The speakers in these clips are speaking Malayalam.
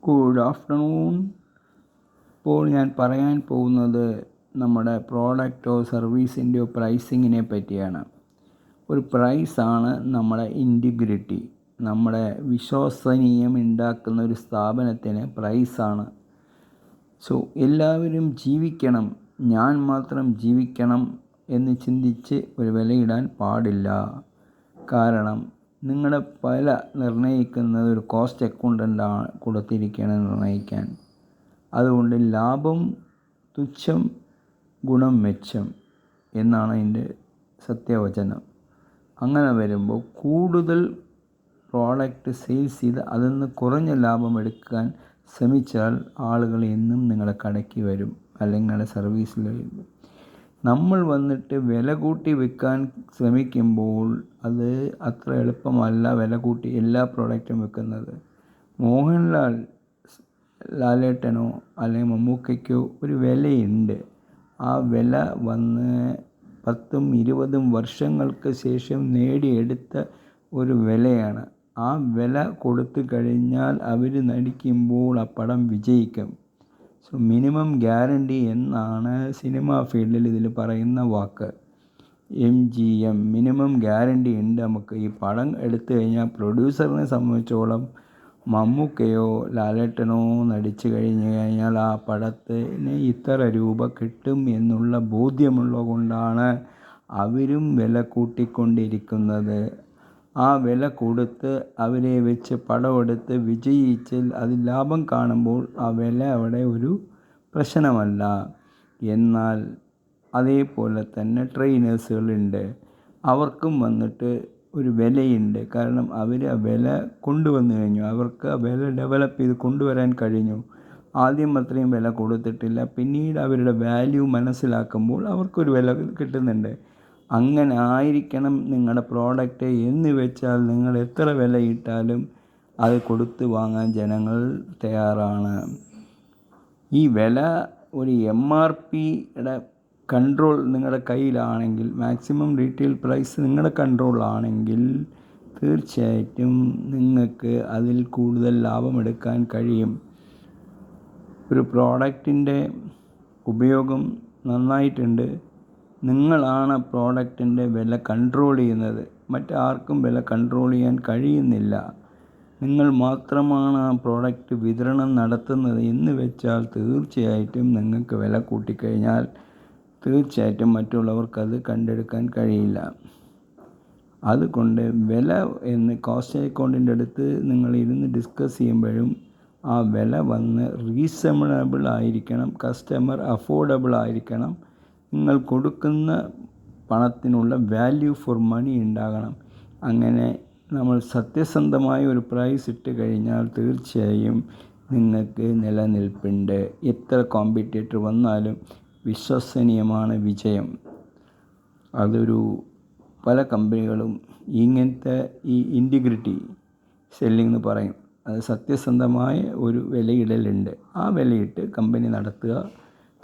Good afternoon. ഇപ്പോൾ ഞാൻ പറയാൻ പോകുന്നത് നമ്മുടെ പ്രോഡക്റ്റോ സർവീസിൻ്റെയോ പ്രൈസിങ്ങിനെ പറ്റിയാണ്. ഒരു പ്രൈസാണ് നമ്മുടെ ഇൻറ്റിഗ്രിറ്റി. നമ്മുടെ വിശ്വസനീയം ഉണ്ടാക്കുന്ന ഒരു സ്ഥാപനത്തിന് പ്രൈസാണ്. സോ എല്ലാവരും ജീവിക്കണം, ഞാൻ മാത്രം ജീവിക്കണം എന്ന് ചിന്തിച്ച് ഒരു വിലയിടാൻ പാടില്ല. കാരണം നിങ്ങളുടെ വില നിർണ്ണയിക്കുന്നത് ഒരു കോസ്റ്റ് അക്കൗണ്ടൻ്റാണ് കൊടുത്തിരിക്കുകയാണ് നിർണ്ണയിക്കാൻ. അതുകൊണ്ട് ലാഭം തുച്ഛം, ഗുണം മെച്ചം എന്നാണ് അതിൻ്റെ സത്യവചനം. അങ്ങനെ വരുമ്പോൾ കൂടുതൽ പ്രോഡക്റ്റ് സെയിൽസ് ചെയ്ത് അതിൽ നിന്ന് കുറഞ്ഞ ലാഭം എടുക്കാൻ ശ്രമിച്ചാൽ ആളുകൾ എന്നും നിങ്ങളുടെ കടയ്ക്ക് വരും, അല്ലെങ്കിൽ നിങ്ങളുടെ സർവീസിൽ വരും. നമ്മൾ വന്നിട്ട് വില കൂട്ടി വിൽക്കാൻ ശ്രമിക്കുമ്പോൾ അത് അത്ര എളുപ്പമല്ല. വില കൂട്ടി എല്ലാ പ്രോഡക്റ്റും വിൽക്കുന്നത്. മോഹൻലാൽ, ലാലേട്ടനോ അല്ലെങ്കിൽ മമ്മൂക്കയ്ക്കോ ഒരു വിലയുണ്ട്. ആ വില വന്ന് 10-20 വർഷങ്ങൾക്ക് ശേഷം നേടിയെടുത്ത ഒരു വിലയാണ്. ആ വില കൊടുത്തു കഴിഞ്ഞാൽ അവർ നടിക്കുമ്പോൾ ആ പടം വിജയിക്കും. സോ മിനിമം ഗ്യാരണ്ടി എന്നാണ് സിനിമാ ഫീൽഡിൽ ഇതിൽ പറയുന്ന വാക്ക്. MGM, മിനിമം ഗ്യാരണ്ടി ഉണ്ട്. നമുക്ക് ഈ പടം എടുത്തു കഴിഞ്ഞാൽ പ്രൊഡ്യൂസറിനെ സംബന്ധിച്ചോളം മമ്മൂക്കയോ ലാലേട്ടനോ നടിച്ചു കഴിഞ്ഞാൽ ആ പടത്തിന് ഇത്ര രൂപ കിട്ടും എന്നുള്ള ബോധ്യമുള്ളത് കൊണ്ടാണ് അവരും വില കൂട്ടിക്കൊണ്ടിരിക്കുന്നത്. ആ വില കൊടുത്ത് അവരെ വെച്ച് പടമെടുത്ത് വിജയിച്ച് അതിൽ ലാഭം കാണുമ്പോൾ ആ വില അവിടെ ഒരു പ്രശ്നമല്ല. എന്നാൽ അതേപോലെ തന്നെ ട്രെയിനേഴ്സുകളുണ്ട്. അവർക്കും വന്നിട്ട് ഒരു വിലയുണ്ട്. കാരണം അവർ ആ വില കൊണ്ടുവന്നു കഴിഞ്ഞു. അവർക്ക് ആ വില ഡെവലപ്പ് ചെയ്ത് കൊണ്ടുവരാൻ കഴിഞ്ഞു. ആദ്യം അത്രയും വില കൊടുത്തിട്ടില്ല. പിന്നീട് അവരുടെ വാല്യൂ മനസ്സിലാക്കുമ്പോൾ അവർക്കൊരു വില കിട്ടുന്നുണ്ട്. അങ്ങനെ ആയിരിക്കണം നിങ്ങളുടെ പ്രോഡക്റ്റ് എന്ന് വെച്ചാൽ നിങ്ങൾ എത്ര വില ഇട്ടാലും അത് കൊടുത്ത് വാങ്ങാൻ ജനങ്ങൾ തയ്യാറാണ്. ഈ വില ഒരു MRPയുടെ കൺട്രോൾ നിങ്ങളുടെ കയ്യിലാണെങ്കിൽ, മാക്സിമം റീറ്റെയിൽ പ്രൈസ് നിങ്ങളുടെ കൺട്രോളാണെങ്കിൽ തീർച്ചയായിട്ടും നിങ്ങൾക്ക് അതിൽ കൂടുതൽ ലാഭമെടുക്കാൻ കഴിയും. ഒരു പ്രോഡക്റ്റിൻ്റെ ഉപയോഗം നന്നായിട്ടുണ്ട്. നിങ്ങളാണ് പ്രോഡക്റ്റിൻ്റെ വില കൺട്രോൾ ചെയ്യുന്നത്. മറ്റാർക്കും വില കൺട്രോൾ ചെയ്യാൻ കഴിയുന്നില്ല. നിങ്ങൾ മാത്രമാണ് ആ പ്രോഡക്റ്റ് വിതരണം നടത്തുന്നത് എന്ന് വെച്ചാൽ തീർച്ചയായിട്ടും നിങ്ങൾക്ക് വില കൂട്ടിക്കഴിഞ്ഞാൽ തീർച്ചയായിട്ടും മറ്റുള്ളവർക്കത് കണ്ടെടുക്കാൻ കഴിയില്ല. അതുകൊണ്ട് വില എന്ന് കോസ്റ്റ് അക്കൗണ്ടിൻ്റെ അടുത്ത് നിങ്ങൾ ഇരുന്ന് ഡിസ്കസ് ചെയ്യുമ്പോഴും ആ വില വന്ന് റീസണബിൾ ആയിരിക്കണം, കസ്റ്റമർ അഫോർഡബിൾ ആയിരിക്കണം. നിങ്ങൾ കൊടുക്കുന്ന പണത്തിനുള്ള വാല്യൂ ഫോർ മണി ഉണ്ടാകണം. അങ്ങനെ നമ്മൾ സത്യസന്ധമായ ഒരു പ്രൈസ് ഇട്ട് കഴിഞ്ഞാൽ തീർച്ചയായും നിങ്ങൾക്ക് നിലനിൽപ്പുണ്ട്. എത്ര കോമ്പറ്റീറ്റർ വന്നാലും വിശ്വസനീയമാണ് വിജയം. അതൊരു പല കമ്പനികളും ഇങ്ങനത്തെ ഈ ഇൻറ്റിഗ്രിറ്റി സെല്ലിംഗ് എന്ന് പറയും. അത് സത്യസന്ധമായ ഒരു വിലയിടലുണ്ട്. ആ വിലയിട്ട് കമ്പനി നടത്തുക.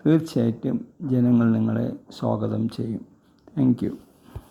തീർച്ചയായിട്ടും ജനങ്ങൾ നിങ്ങളെ സ്വാഗതം ചെയ്യും. Thank you.